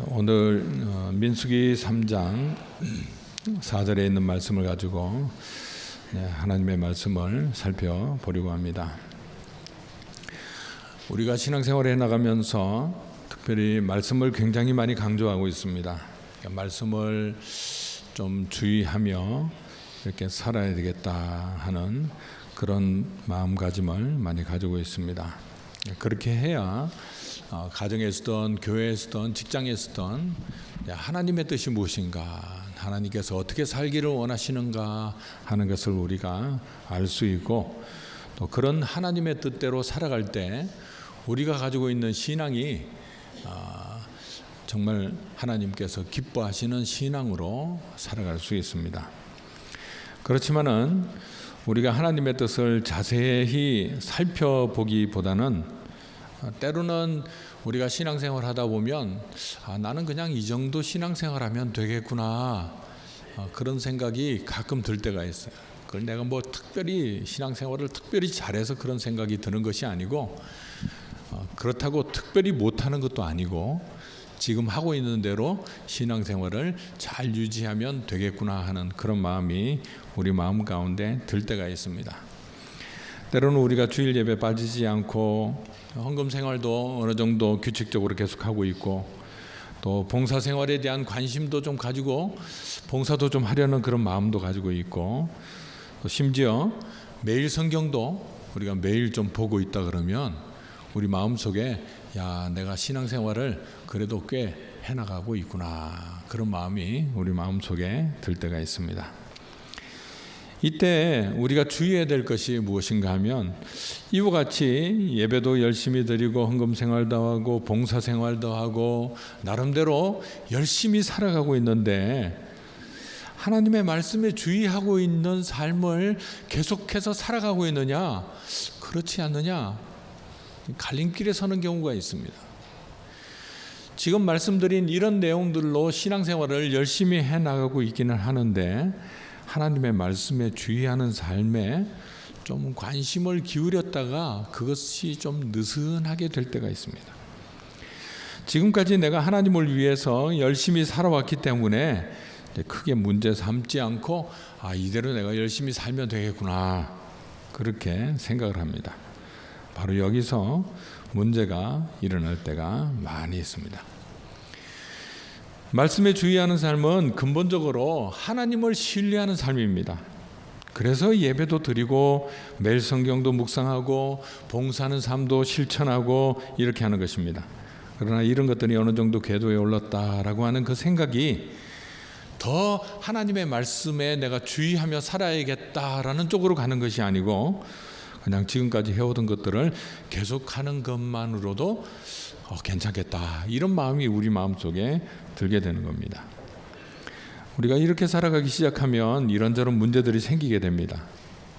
오늘 민수기 3장 4절에 있는 말씀을 가지고 하나님의 말씀을 살펴보려고 합니다. 우리가 신앙생활에 나가면서 특별히 말씀을 굉장히 많이 강조하고 있습니다. 말씀을 좀 주의하며 이렇게 살아야 되겠다 하는 그런 마음가짐을 많이 가지고 있습니다. 그렇게 해야 가정에서든 교회에서든 직장에서든 하나님의 뜻이 무엇인가, 하나님께서 어떻게 살기를 원하시는가 하는 것을 우리가 알 수 있고, 또 그런 하나님의 뜻대로 살아갈 때 우리가 가지고 있는 신앙이 정말 하나님께서 기뻐하시는 신앙으로 살아갈 수 있습니다. 그렇지만은 우리가 하나님의 뜻을 자세히 살펴보기보다는 때로는 우리가 신앙생활 하다 보면 나는 그냥 이 정도 신앙생활하면 되겠구나, 그런 생각이 가끔 들 때가 있어요. 그걸 내가 뭐 특별히 신앙생활을 특별히 잘해서 그런 생각이 드는 것이 아니고, 그렇다고 특별히 못하는 것도 아니고, 지금 하고 있는 대로 신앙생활을 잘 유지하면 되겠구나 하는 그런 마음이 우리 마음 가운데 들 때가 있습니다. 때로는 우리가 주일 예배 빠지지 않고 헌금 생활도 어느 정도 규칙적으로 계속하고 있고, 또 봉사 생활에 대한 관심도 좀 가지고 봉사도 좀 하려는 그런 마음도 가지고 있고, 또 심지어 매일 성경도 우리가 매일 좀 보고 있다 그러면 우리 마음속에 내가 신앙생활을 그래도 꽤 해나가고 있구나, 그런 마음이 우리 마음속에 들 때가 있습니다. 이때 우리가 주의해야 될 것이 무엇인가 하면, 이와 같이 예배도 열심히 드리고 헌금 생활도 하고 봉사 생활도 하고 나름대로 열심히 살아가고 있는데 하나님의 말씀에 주의하고 있는 삶을 계속해서 살아가고 있느냐, 그렇지 않느냐, 갈림길에 서는 경우가 있습니다. 지금 말씀드린 이런 내용들로 신앙생활을 열심히 해나가고 있기는 하는데, 하나님의 말씀에 주의하는 삶에 좀 관심을 기울였다가 그것이 좀 느슨하게 될 때가 있습니다. 지금까지 내가 하나님을 위해서 열심히 살아왔기 때문에 크게 문제 삼지 않고 이대로 내가 열심히 살면 되겠구나, 그렇게 생각을 합니다. 바로 여기서 문제가 일어날 때가 많이 있습니다. 말씀에 주의하는 삶은 근본적으로 하나님을 신뢰하는 삶입니다. 그래서 예배도 드리고 매일 성경도 묵상하고 봉사하는 삶도 실천하고 이렇게 하는 것입니다. 그러나 이런 것들이 어느 정도 궤도에 올랐다라고 하는 그 생각이 더 하나님의 말씀에 내가 주의하며 살아야겠다라는 쪽으로 가는 것이 아니고, 그냥 지금까지 해오던 것들을 계속하는 것만으로도 괜찮겠다, 이런 마음이 우리 마음속에 들게 되는 겁니다. 우리가 이렇게 살아가기 시작하면 이런저런 문제들이 생기게 됩니다.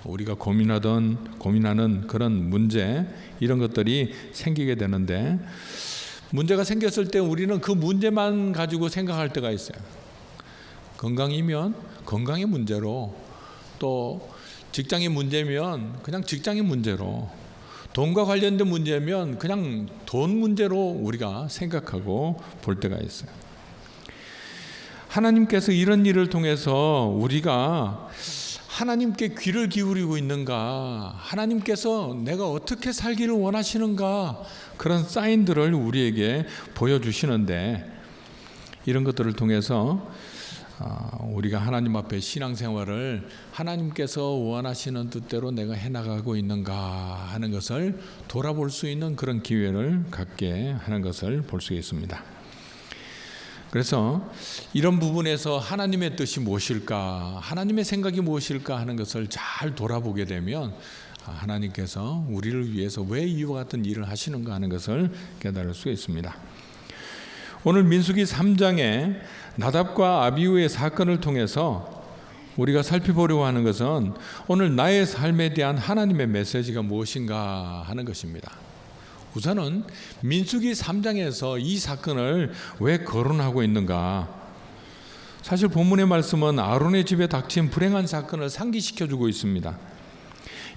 우리가 고민하는 그런 문제, 이런 것들이 생기게 되는데, 문제가 생겼을 때 우리는 그 문제만 가지고 생각할 때가 있어요. 건강이면 건강의 문제로, 또 직장의 문제면 그냥 직장의 문제로, 돈과 관련된 문제면 그냥 돈 문제로 우리가 생각하고 볼 때가 있어요. 하나님께서 이런 일을 통해서 우리가 하나님께 귀를 기울이고 있는가, 하나님께서 내가 어떻게 살기를 원하시는가, 그런 사인들을 우리에게 보여주시는데, 이런 것들을 통해서 우리가 하나님 앞에 신앙생활을 하나님께서 원하시는 뜻대로 내가 해나가고 있는가 하는 것을 돌아볼 수 있는 그런 기회를 갖게 하는 것을 볼 수 있습니다. 그래서 이런 부분에서 하나님의 뜻이 무엇일까, 하나님의 생각이 무엇일까 하는 것을 잘 돌아보게 되면 하나님께서 우리를 위해서 왜 이와 같은 일을 하시는가 하는 것을 깨달을 수 있습니다. 오늘 민수기 3장에 나답과 아비후의 사건을 통해서 우리가 살펴보려고 하는 것은 오늘 나의 삶에 대한 하나님의 메시지가 무엇인가 하는 것입니다. 우선은 민수기 3장에서 이 사건을 왜 거론하고 있는가. 사실 본문의 말씀은 아론의 집에 닥친 불행한 사건을 상기시켜주고 있습니다.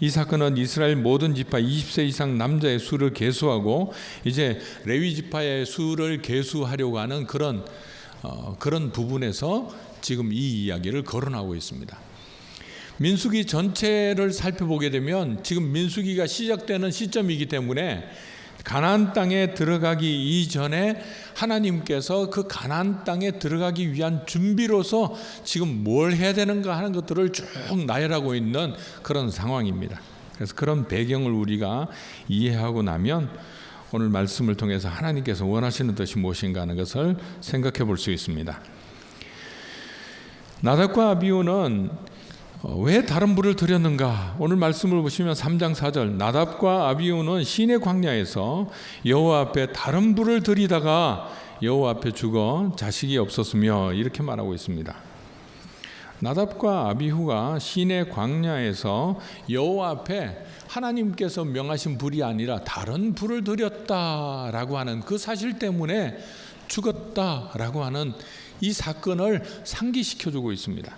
이 사건은 이스라엘 모든 지파 20세 이상 남자의 수를 계수하고 이제 레위 지파의 수를 계수하려고 하는 그런 부분에서 지금 이 이야기를 거론하고 있습니다. 민수기 전체를 살펴보게 되면 지금 민수기가 시작되는 시점이기 때문에 가나안 땅에 들어가기 이전에 하나님께서 그 가나안 땅에 들어가기 위한 준비로서 지금 뭘 해야 되는가 하는 것들을 쭉 나열하고 있는 그런 상황입니다. 그래서 그런 배경을 우리가 이해하고 나면 오늘 말씀을 통해서 하나님께서 원하시는 뜻이 무엇인가 하는 것을 생각해 볼 수 있습니다. 나답과 아비후는 왜 다른 불을 드렸는가? 오늘 말씀을 보시면 3장 4절 나답과 아비후는 시내 광야에서 여호와 앞에 다른 불을 드리다가 여호와 앞에 죽어 자식이 없었으며 이렇게 말하고 있습니다. 나답과 아비후가 시내 광야에서 여호와 앞에 하나님께서 명하신 불이 아니라 다른 불을 드렸다라고 하는 그 사실 때문에 죽었다라고 하는 이 사건을 상기시켜주고 있습니다.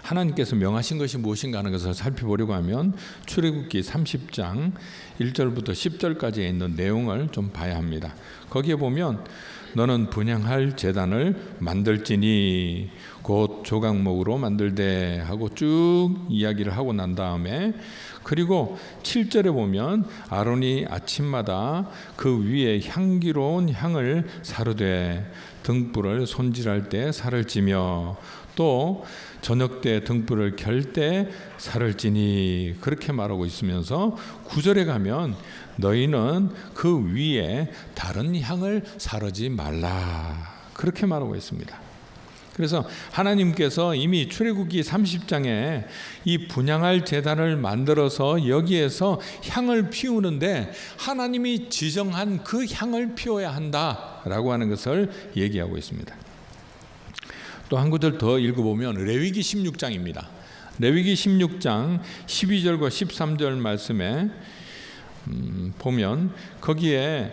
하나님께서 명하신 것이 무엇인가 하는 것을 살펴보려고 하면 출애굽기 30장 1절부터 10절까지에 있는 내용을 좀 봐야 합니다. 거기에 보면 너는 분향할 제단을 만들지니 곧 조각목으로 만들되 하고 쭉 이야기를 하고 난 다음에 그리고 7절에 보면 아론이 아침마다 그 위에 향기로운 향을 사르되 등불을 손질할 때 살을 찌며 또 저녁 때 등불을 켤 때 살을 찌니 그렇게 말하고 있으면서 9절에 가면 너희는 그 위에 다른 향을 사르지 말라 그렇게 말하고 있습니다. 그래서 하나님께서 이미 출애굽기 30장에 이 분향할 제단을 만들어서 여기에서 향을 피우는데 하나님이 지정한 그 향을 피워야 한다라고 하는 것을 얘기하고 있습니다. 또 한 구절 더 읽어보면 레위기 16장입니다. 레위기 16장 12절과 13절 말씀에 보면 거기에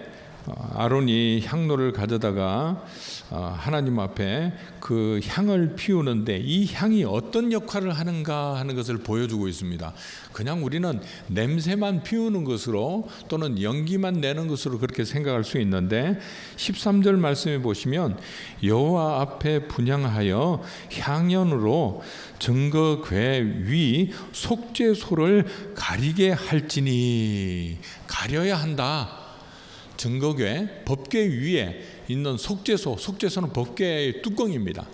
아론이 향로를 가져다가 하나님 앞에 그 향을 피우는데 이 향이 어떤 역할을 하는가 하는 것을 보여주고 있습니다. 그냥 우리는 냄새만 피우는 것으로 또는 연기만 내는 것으로 그렇게 생각할 수 있는데 13절 말씀에 보시면 여호와 앞에 분향하여 향연으로 증거궤 위 속죄소를 가리게 할지니 가려야 한다. 증거궤 법궤 위에 있는 속죄소는 법궤의 뚜껑입니다.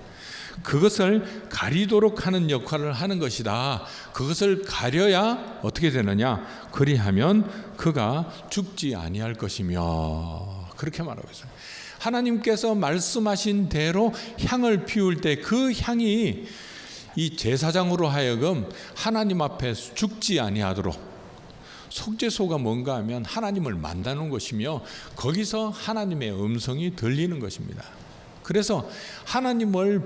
그것을 가리도록 하는 역할을 하는 것이다. 그것을 가려야 어떻게 되느냐? 그리하면 그가 죽지 아니할 것이며 그렇게 말하고 있어요. 하나님께서 말씀하신 대로 향을 피울 때 그 향이 이 제사장으로 하여금 하나님 앞에 죽지 아니하도록 속죄소가 뭔가 하면 하나님을 만나는 것이며 거기서 하나님의 음성이 들리는 것입니다. 그래서 하나님을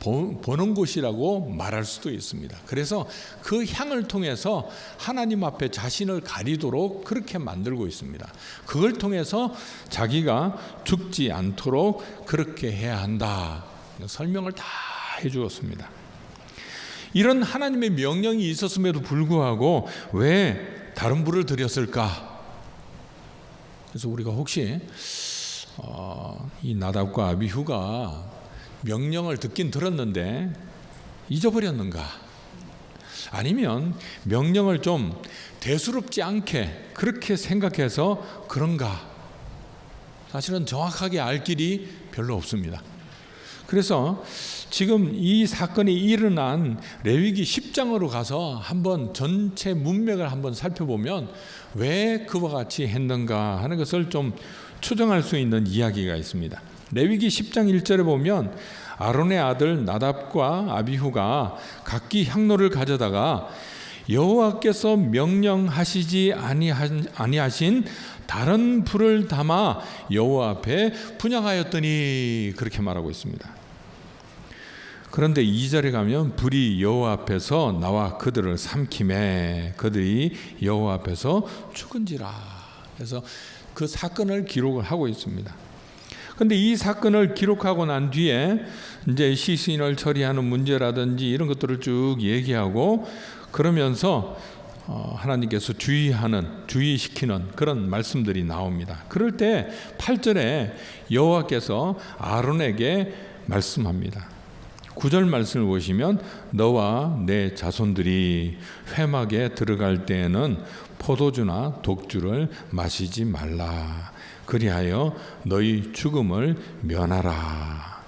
보는 곳이라고 말할 수도 있습니다. 그래서 그 향을 통해서 하나님 앞에 자신을 가리도록 그렇게 만들고 있습니다. 그걸 통해서 자기가 죽지 않도록 그렇게 해야 한다. 설명을 다 해주었습니다. 이런 하나님의 명령이 있었음에도 불구하고 왜 다른 불을 드렸을까? 그래서 우리가 혹시 이 나답과 아비후가 명령을 듣긴 들었는데 잊어버렸는가? 아니면 명령을 좀 대수롭지 않게 그렇게 생각해서 그런가? 사실은 정확하게 알 길이 별로 없습니다. 그래서 지금 이 사건이 일어난 레위기 10장으로 가서 한번 전체 문맥을 한번 살펴보면 왜 그와 같이 했는가 하는 것을 좀 추정할 수 있는 이야기가 있습니다. 레위기 10장 1절에 보면 아론의 아들 나답과 아비후가 각기 향로를 가져다가 여호와께서 명령하시지 아니하신 다른 불을 담아 여호와 앞에 분향하였더니 그렇게 말하고 있습니다. 그런데 2절에 가면 불이 여호와 앞에서 나와 그들을 삼키매 그들이 여호와 앞에서 죽은지라. 그래서 그 사건을 기록을 하고 있습니다. 그런데 이 사건을 기록하고 난 뒤에 이제 시신을 처리하는 문제라든지 이런 것들을 쭉 얘기하고 그러면서 하나님께서 주의시키는 그런 말씀들이 나옵니다. 그럴 때 8절에 여호와께서 아론에게 말씀합니다. 9절 말씀을 보시면 너와 내 자손들이 회막에 들어갈 때에는 포도주나 독주를 마시지 말라. 그리하여 너희 죽음을 면하라.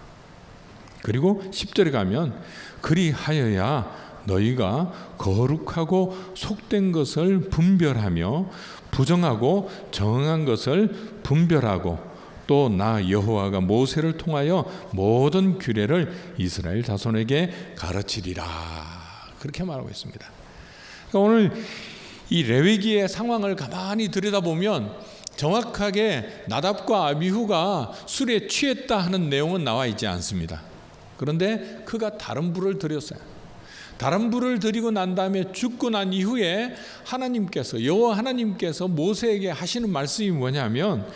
그리고 10절에 가면 그리하여야 너희가 거룩하고 속된 것을 분별하며 부정하고 정한 것을 분별하고 또 나 여호와가 모세를 통하여 모든 규례를 이스라엘 자손에게 가르치리라. 그렇게 말하고 있습니다. 그러니까 오늘 이 레위기의 상황을 가만히 들여다보면 정확하게 나답과 아비후가 술에 취했다 하는 내용은 나와 있지 않습니다. 그런데 그가 다른 불을 드렸어요. 다른 불을 드리고 난 다음에 죽고 난 이후에 여호와 하나님께서 모세에게 하시는 말씀이 뭐냐면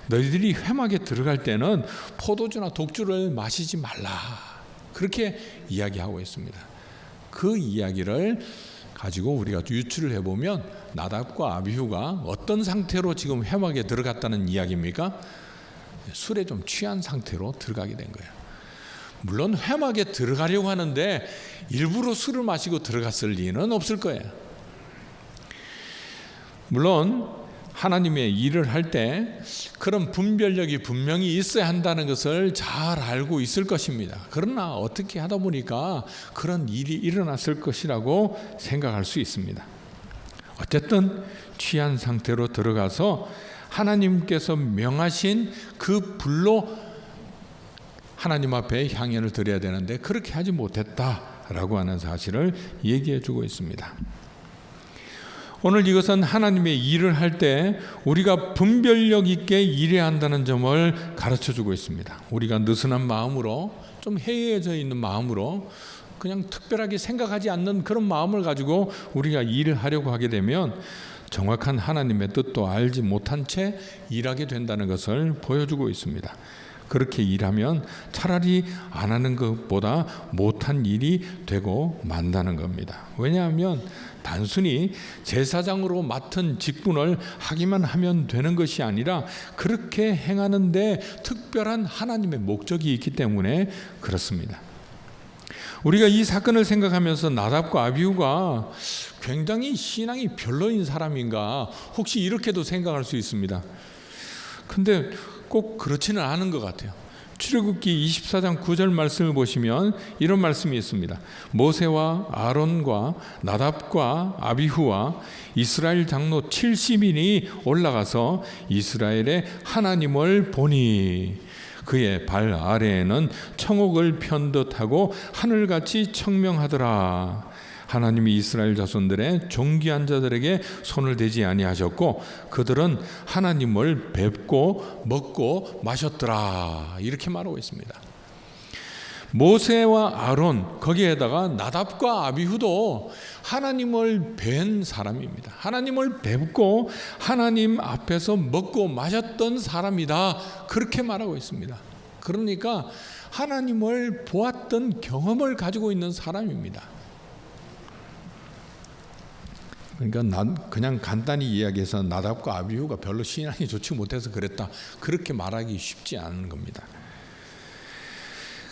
너희들이 회막에 들어갈 때는 포도주나 독주를 마시지 말라. 그렇게 이야기하고 있습니다. 그 이야기를 가지고 우리가 유추를 해보면 나답과 아비후가 어떤 상태로 지금 회막에 들어갔다는 이야기입니까? 술에 좀 취한 상태로 들어가게 된 거예요. 물론 회막에 들어가려고 하는데 일부러 술을 마시고 들어갔을 리는 없을 거예요. 물론 하나님의 일을 할 때 그런 분별력이 분명히 있어야 한다는 것을 잘 알고 있을 것입니다. 그러나 어떻게 하다 보니까 그런 일이 일어났을 것이라고 생각할 수 있습니다. 어쨌든 취한 상태로 들어가서 하나님께서 명하신 그 불로 하나님 앞에 향연을 드려야 되는데 그렇게 하지 못했다라고 하는 사실을 얘기해 주고 있습니다. 오늘 이것은 하나님의 일을 할 때 우리가 분별력 있게 일해야 한다는 점을 가르쳐 주고 있습니다. 우리가 느슨한 마음으로 좀 해이해져 있는 마음으로 그냥 특별하게 생각하지 않는 그런 마음을 가지고 우리가 일을 하려고 하게 되면 정확한 하나님의 뜻도 알지 못한 채 일하게 된다는 것을 보여주고 있습니다. 그렇게 일하면 차라리 안 하는 것보다 못한 일이 되고 만다는 겁니다. 왜냐하면 단순히 제사장으로 맡은 직분을 하기만 하면 되는 것이 아니라 그렇게 행하는데 특별한 하나님의 목적이 있기 때문에 그렇습니다. 우리가 이 사건을 생각하면서 나답과 아비후가 굉장히 신앙이 별로인 사람인가 혹시 이렇게도 생각할 수 있습니다. 근데 꼭 그렇지는 않은 것 같아요. 출애굽기 24장 9절 말씀을 보시면 이런 말씀이 있습니다. 모세와 아론과 나답과 아비후와 이스라엘 장로 70인이 올라가서 이스라엘의 하나님을 보니 그의 발 아래에는 청옥을 편 듯하고 하늘같이 청명하더라. 하나님이 이스라엘 자손들의 존귀한 자들에게 손을 대지 아니하셨고 그들은 하나님을 뵙고 먹고 마셨더라. 이렇게 말하고 있습니다. 모세와 아론 거기에다가 나답과 아비후도 하나님을 뵌 사람입니다. 하나님을 뵙고 하나님 앞에서 먹고 마셨던 사람이다. 그렇게 말하고 있습니다. 그러니까 하나님을 보았던 경험을 가지고 있는 사람입니다. 그러니까 그냥 간단히 이야기해서 나답과 아비후가 별로 신앙이 좋지 못해서 그랬다. 그렇게 말하기 쉽지 않은 겁니다.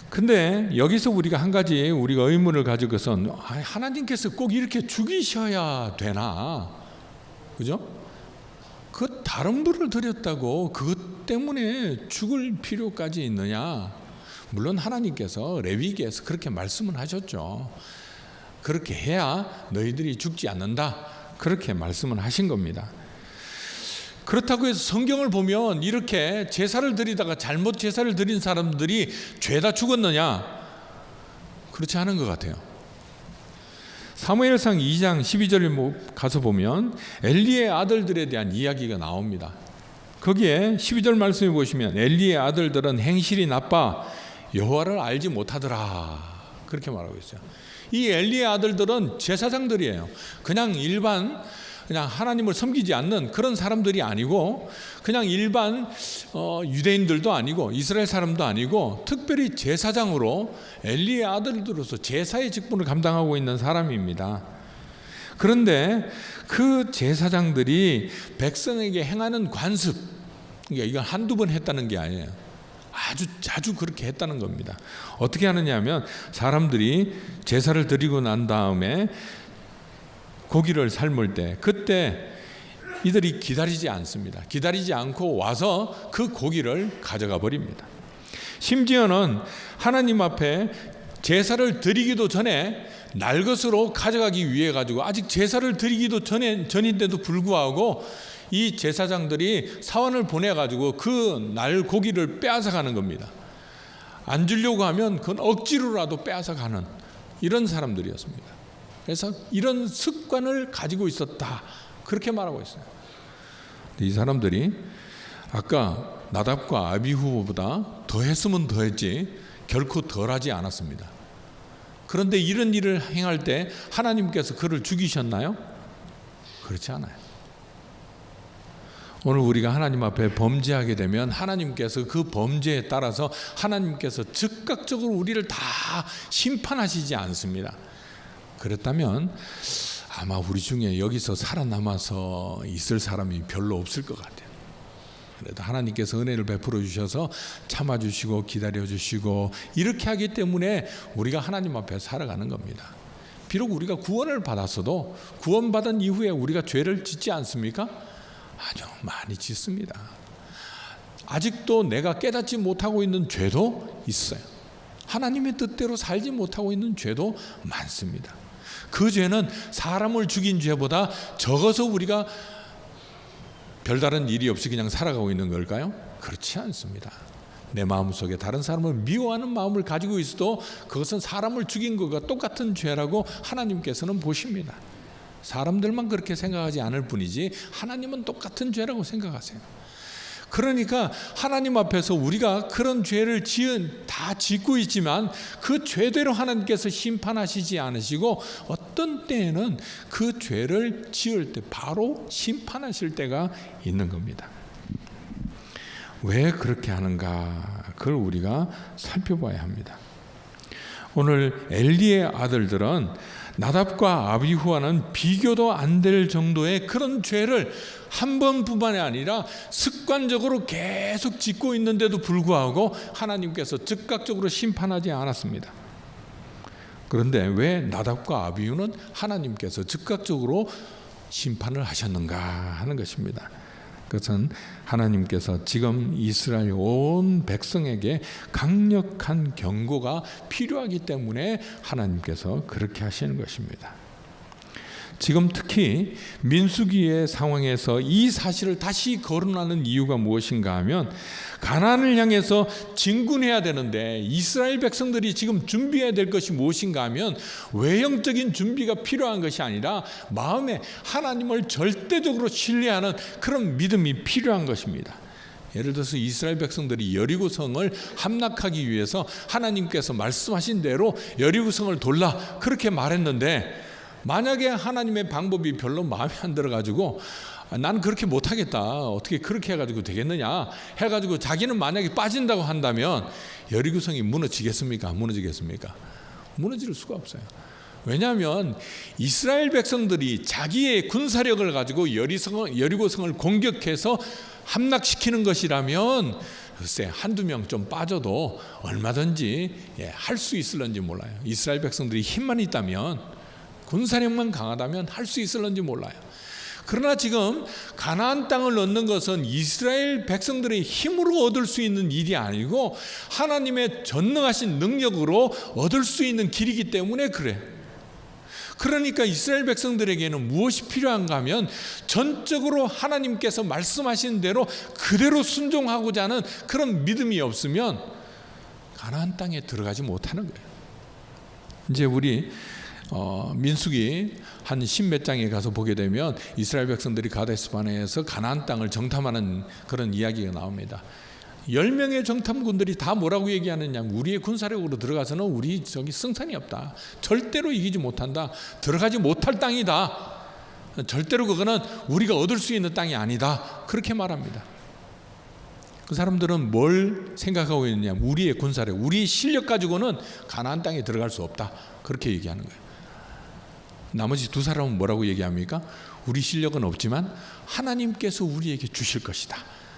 근데 여기서 우리가 한 가지 우리가 의문을 가지고선 하나님께서 꼭 이렇게 죽이셔야 되나? 그죠? 그 다른 불을 드렸다고 그것 때문에 죽을 필요까지 있느냐? 물론 하나님께서 레위기에서 그렇게 말씀을 하셨죠. 그렇게 해야 너희들이 죽지 않는다. 그렇게 말씀을 하신 겁니다. 그렇다고 해서 성경을 보면 이렇게 제사를 드리다가 잘못 제사를 드린 사람들이 죄다 죽었느냐? 그렇지 않은 것 같아요. 사무엘상 2장 12절에 가서 보면 엘리의 아들들에 대한 이야기가 나옵니다. 거기에 12절 말씀에 보시면 엘리의 아들들은 행실이 나빠 여호와를 알지 못하더라. 그렇게 말하고 있어요. 이 엘리의 아들들은 제사장들이에요. 그냥 하나님을 섬기지 않는 그런 사람들이 아니고 그냥 일반 유대인들도 아니고 이스라엘 사람도 아니고 특별히 제사장으로 엘리의 아들들로서 제사의 직분을 감당하고 있는 사람입니다. 그런데 그 제사장들이 백성에게 행하는 관습, 그러니까 이건 한두 번 했다는 게 아니에요. 아주 자주 그렇게 했다는 겁니다. 어떻게 하느냐 하면 사람들이 제사를 드리고 난 다음에 고기를 삶을 때 그때 이들이 기다리지 않습니다. 기다리지 않고 와서 그 고기를 가져가 버립니다. 심지어는 하나님 앞에 제사를 드리기도 전에 날것으로 가져가기 위해 가지고 아직 제사를 드리기도 전인데도 불구하고 이 제사장들이 사원을 보내 가지고 그 날 고기를 빼앗아 가는 겁니다. 안 주려고 하면 그건 억지로라도 빼앗아 가는 이런 사람들이었습니다. 그래서 이런 습관을 가지고 있었다, 그렇게 말하고 있어요. 이 사람들이 아까 나답과 아비후보다 더 했으면 더 했지 결코 덜하지 않았습니다. 그런데 이런 일을 행할 때 하나님께서 그를 죽이셨나요? 그렇지 않아요. 오늘 우리가 하나님 앞에 범죄하게 되면 하나님께서 그 범죄에 따라서 하나님께서 즉각적으로 우리를 다 심판하시지 않습니다. 그렇다면 아마 우리 중에 여기서 살아남아서 있을 사람이 별로 없을 것 같아요. 그래도 하나님께서 은혜를 베풀어 주셔서 참아주시고 기다려주시고 이렇게 하기 때문에 우리가 하나님 앞에 살아가는 겁니다. 비록 우리가 구원을 받았어도 구원받은 이후에 우리가 죄를 짓지 않습니까? 아주 많이 짓습니다. 아직도 내가 깨닫지 못하고 있는 죄도 있어요. 하나님의 뜻대로 살지 못하고 있는 죄도 많습니다. 그 죄는 사람을 죽인 죄보다 적어서 우리가 별다른 일이 없이 그냥 살아가고 있는 걸까요? 그렇지 않습니다. 내 마음속에 다른 사람을 미워하는 마음을 가지고 있어도 그것은 사람을 죽인 것과 똑같은 죄라고 하나님께서는 보십니다. 사람들만 그렇게 생각하지 않을 뿐이지 하나님은 똑같은 죄라고 생각하세요. 그러니까 하나님 앞에서 우리가 그런 죄를 다 짓고 있지만 그 죄대로 하나님께서 심판하시지 않으시고 어떤 때에는 그 죄를 지을 때 바로 심판하실 때가 있는 겁니다. 왜 그렇게 하는가? 그걸 우리가 살펴봐야 합니다. 오늘 엘리의 아들들은 나답과 아비후와는 비교도 안 될 정도의 그런 죄를 한 번뿐만이 아니라 습관적으로 계속 짓고 있는데도 불구하고 하나님께서 즉각적으로 심판하지 않았습니다. 그런데 왜 나답과 아비후는 하나님께서 즉각적으로 심판을 하셨는가 하는 것입니다. 그것은 하나님께서 지금 이스라엘 온 백성에게 강력한 경고가 필요하기 때문에 하나님께서 그렇게 하시는 것입니다. 지금 특히 민수기의 상황에서 이 사실을 다시 거론하는 이유가 무엇인가 하면 가나안을 향해서 진군해야 되는데 이스라엘 백성들이 지금 준비해야 될 것이 무엇인가 하면 외형적인 준비가 필요한 것이 아니라 마음에 하나님을 절대적으로 신뢰하는 그런 믿음이 필요한 것입니다. 예를 들어서 이스라엘 백성들이 여리고성을 함락하기 위해서 하나님께서 말씀하신 대로 여리고성을 돌라 그렇게 말했는데 만약에 하나님의 방법이 별로 마음에 안 들어가지고 나는 그렇게 못하겠다, 어떻게 그렇게 해가지고 되겠느냐 해가지고 자기는 만약에 빠진다고 한다면 여리고성이 무너지겠습니까? 무너지겠습니까? 무너질 수가 없어요. 왜냐하면 이스라엘 백성들이 자기의 군사력을 가지고 여리고성을 공격해서 함락시키는 것이라면 글쎄 한두 명 좀 빠져도 얼마든지 할 수 있을런지 몰라요. 이스라엘 백성들이 힘만 있다면, 군사력만 강하다면 할 수 있을런지 몰라요. 그러나 지금 가나안 땅을 얻는 것은 이스라엘 백성들의 힘으로 얻을 수 있는 일이 아니고 하나님의 전능하신 능력으로 얻을 수 있는 길이기 때문에 그래. 그러니까 이스라엘 백성들에게는 무엇이 필요한가 하면 전적으로 하나님께서 말씀하신 대로 그대로 순종하고자 하는 그런 믿음이 없으면 가나안 땅에 들어가지 못하는 거예요. 이제 우리 민수기 한 10몇 장에 가서 보게 되면 이스라엘 백성들이 가데스바네에서 가나안 땅을 정탐하는 그런 이야기가 나옵니다. 10명의 정탐군들이 다 뭐라고 얘기하느냐, 우리의 군사력으로 들어가서는 우리 승산이 없다, 절대로 이기지 못한다, 들어가지 못할 땅이다, 절대로 그거는 우리가 얻을 수 있는 땅이 아니다, 그렇게 말합니다. 그 사람들은 뭘 생각하고 있느냐, 우리의 군사력, 우리의 실력 가지고는 가나안 땅에 들어갈 수 없다, 그렇게 얘기하는 거예요. 나머지 두 사람은 뭐라고 얘기합니까? 우리 실력은 없지만 하나님께서 우리에게 주실 것이다.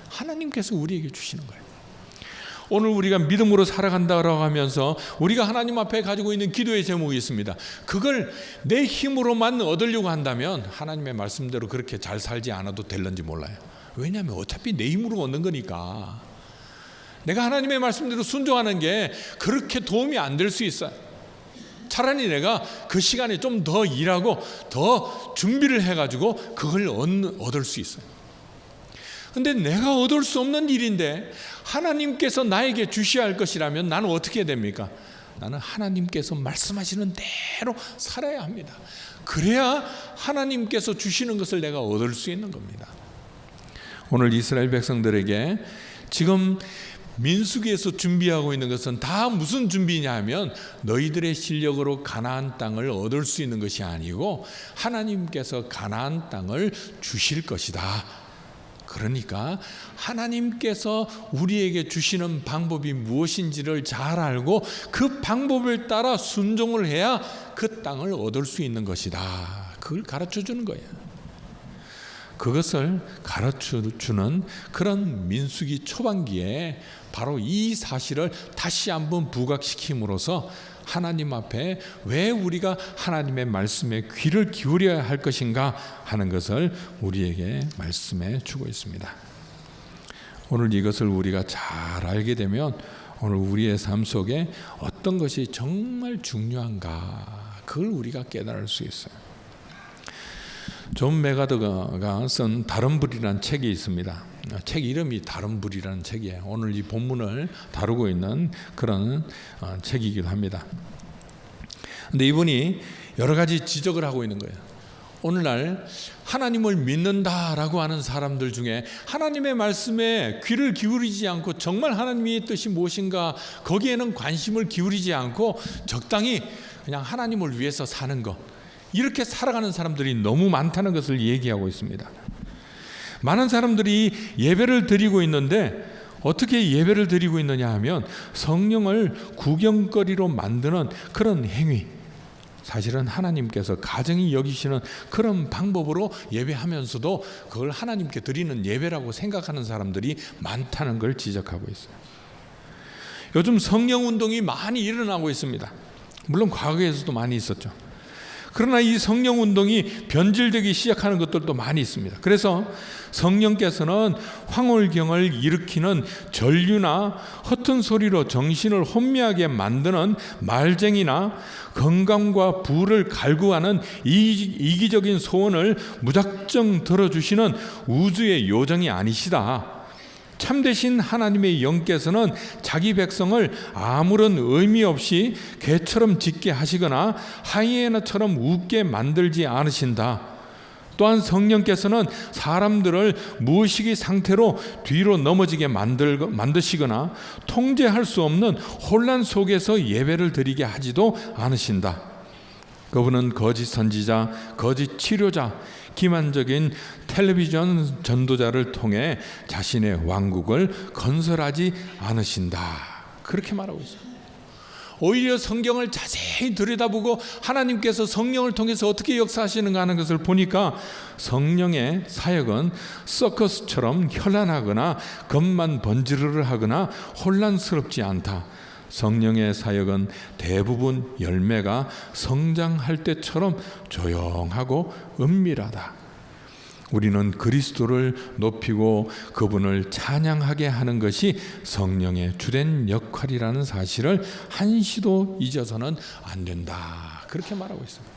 하나님께서 우리에게 주시는 거예요. 오늘 우리가 믿음으로 살아간다고 하면서 우리가 하나님 앞에 가지고 있는 기도의 제목이 있습니다. 그걸 내 힘으로만 얻으려고 한다면 하나님의 말씀대로 그렇게 잘 살지 않아도 될런지 몰라요. 왜냐하면 어차피 내 힘으로 얻는 거니까. 내가 하나님의 말씀대로 순종하는 게 그렇게 도움이 안 될 수 있어요. 차라리 내가 그 시간에 좀 더 일하고 더 준비를 해가지고 그걸 얻을 수 있어요. 근데 내가 얻을 수 없는 일인데 하나님께서 나에게 주셔야 할 것이라면 나는 어떻게 됩니까? 나는 하나님께서 말씀하시는 대로 살아야 합니다. 그래야 하나님께서 주시는 것을 내가 얻을 수 있는 겁니다. 오늘 이스라엘 백성들에게 지금 민수기에서 준비하고 있는 것은 다 무슨 준비냐 하면 너희들의 실력으로 가나안 땅을 얻을 수 있는 것이 아니고 하나님께서 가나안 땅을 주실 것이다. 그러니까 하나님께서 우리에게 주시는 방법이 무엇인지를 잘 알고 그 방법을 따라 순종을 해야 그 땅을 얻을 수 있는 것이다. 그걸 가르쳐 주는 거예요. 그것을 가르쳐주는 그런 민수기 초반기에 바로 이 사실을 다시 한번 부각시킴으로써 하나님 앞에 왜 우리가 하나님의 말씀에 귀를 기울여야 할 것인가 하는 것을 우리에게 말씀해 주고 있습니다. 오늘 이것을 우리가 잘 알게 되면 오늘 우리의 삶 속에 어떤 것이 정말 중요한가 그걸 우리가 깨달을 수 있어요. 존 메가더가 쓴 다른 불이라는 책이 있습니다. 책 이름이 다른 불이라는 책이에요. 오늘 이 본문을 다루고 있는 그런 책이기도 합니다. 근데 이분이 여러 가지 지적을 하고 있는 거예요. 오늘날 하나님을 믿는다라고 하는 사람들 중에 하나님의 말씀에 귀를 기울이지 않고 정말 하나님의 뜻이 무엇인가 거기에는 관심을 기울이지 않고 적당히 그냥 하나님을 위해서 사는 것, 이렇게 살아가는 사람들이 너무 많다는 것을 얘기하고 있습니다. 많은 사람들이 예배를 드리고 있는데 어떻게 예배를 드리고 있느냐 하면 성령을 구경거리로 만드는 그런 행위, 사실은 하나님께서 가정이 여기시는 그런 방법으로 예배하면서도 그걸 하나님께 드리는 예배라고 생각하는 사람들이 많다는 걸 지적하고 있어요. 요즘 성령운동이 많이 일어나고 있습니다. 물론 과거에서도 많이 있었죠. 그러나 이 성령운동이 변질되기 시작하는 것들도 많이 있습니다. 그래서 성령께서는 황홀경을 일으키는 전류나 허튼 소리로 정신을 혼미하게 만드는 말쟁이나 건강과 부를 갈구하는 이기적인 소원을 무작정 들어주시는 우주의 요정이 아니시다. 참되신 하나님의 영께서는 자기 백성을 아무런 의미 없이 개처럼 짖게 하시거나 하이에나처럼 웃게 만들지 않으신다. 또한 성령께서는 사람들을 무의식의 상태로 뒤로 넘어지게 만드시거나 통제할 수 없는 혼란 속에서 예배를 드리게 하지도 않으신다. 그분은 거짓 선지자, 거짓 치료자, 기만적인 텔레비전 전도자를 통해 자신의 왕국을 건설하지 않으신다. 그렇게 말하고 있어요. 오히려 성경을 자세히 들여다보고 하나님께서 성령을 통해서 어떻게 역사하시는가 하는 것을 보니까 성령의 사역은 서커스처럼 현란하거나 겉만 번지르르 하거나 혼란스럽지 않다. 성령의 사역은 대부분 열매가 성장할 때처럼 조용하고 은밀하다. 우리는 그리스도를 높이고 그분을 찬양하게 하는 것이 성령의 주된 역할이라는 사실을 한시도 잊어서는 안 된다. 그렇게 말하고 있습니다.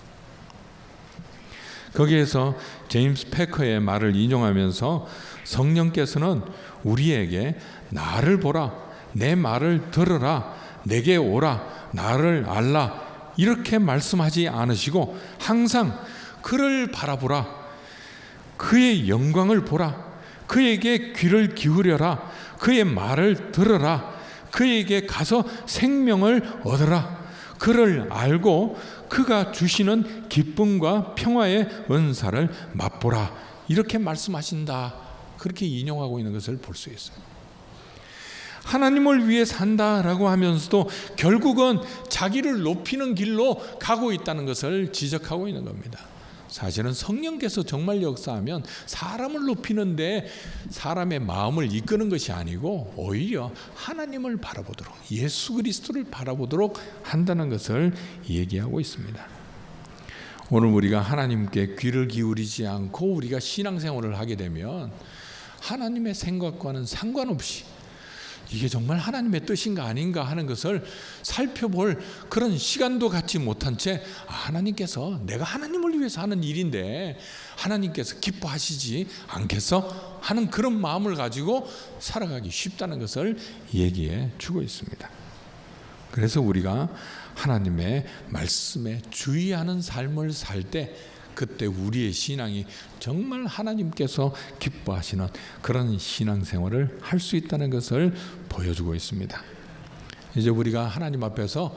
거기에서 제임스 패커의 말을 인용하면서 성령께서는 우리에게 나를 보라, 내 말을 들으라, 내게 오라, 나를 알라 이렇게 말씀하지 않으시고 항상 그를 바라보라, 그의 영광을 보라, 그에게 귀를 기울여라, 그의 말을 들으라, 그에게 가서 생명을 얻으라, 그를 알고 그가 주시는 기쁨과 평화의 은사를 맛보라 이렇게 말씀하신다. 그렇게 인용하고 있는 것을 볼 수 있어요. 하나님을 위해 산다라고 하면서도 결국은 자기를 높이는 길로 가고 있다는 것을 지적하고 있는 겁니다. 사실은 성령께서 정말 역사하면 사람을 높이는데 사람의 마음을 이끄는 것이 아니고 오히려 하나님을 바라보도록, 예수 그리스도를 바라보도록 한다는 것을 얘기하고 있습니다. 오늘 우리가 하나님께 귀를 기울이지 않고 우리가 신앙생활을 하게 되면 하나님의 생각과는 상관없이 이게 정말 하나님의 뜻인가 아닌가 하는 것을 살펴볼 그런 시간도 갖지 못한 채 하나님께서 내가 하나님을 위해서 하는 일인데 하나님께서 기뻐하시지 않겠어? 하는 그런 마음을 가지고 살아가기 쉽다는 것을 얘기해 주고 있습니다. 그래서 우리가 하나님의 말씀에 주의하는 삶을 살 때 그때 우리의 신앙이 정말 하나님께서 기뻐하시는 그런 신앙생활을 할 수 있다는 것을 보여주고 있습니다. 이제 우리가 하나님 앞에서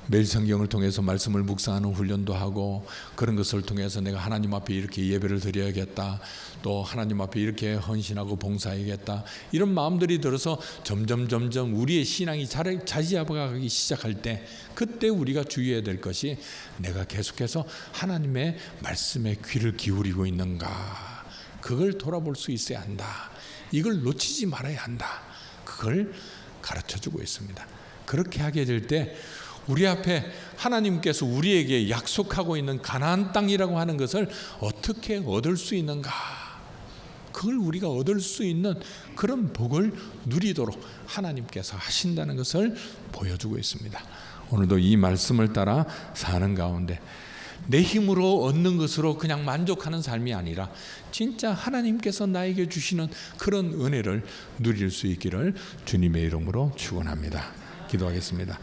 매일 성경을 통해서 말씀을 묵상하는 훈련도 하고 그런 것을 통해서 내가 하나님 앞에 이렇게 예배를 드려야겠다, 또 하나님 앞에 이렇게 헌신하고 봉사해야겠다, 이런 마음들이 들어서 점점 우리의 신앙이 자리잡아가기 시작할 때 그때 우리가 주의해야 될 것이 내가 계속해서 하나님의 말씀에 귀를 기울이고 있는가, 그걸 돌아볼 수 있어야 한다, 이걸 놓치지 말아야 한다, 그걸 가르쳐주고 있습니다. 그렇게 하게 될 때 우리 앞에 하나님께서 우리에게 약속하고 있는 가나안 땅이라고 하는 것을 어떻게 얻을 수 있는가, 그걸 우리가 얻을 수 있는 그런 복을 누리도록 하나님께서 하신다는 것을 보여주고 있습니다. 오늘도 이 말씀을 따라 사는 가운데 내 힘으로 얻는 것으로 그냥 만족하는 삶이 아니라 진짜 하나님께서 나에게 주시는 그런 은혜를 누릴 수 있기를 주님의 이름으로 축원합니다. 기도하겠습니다.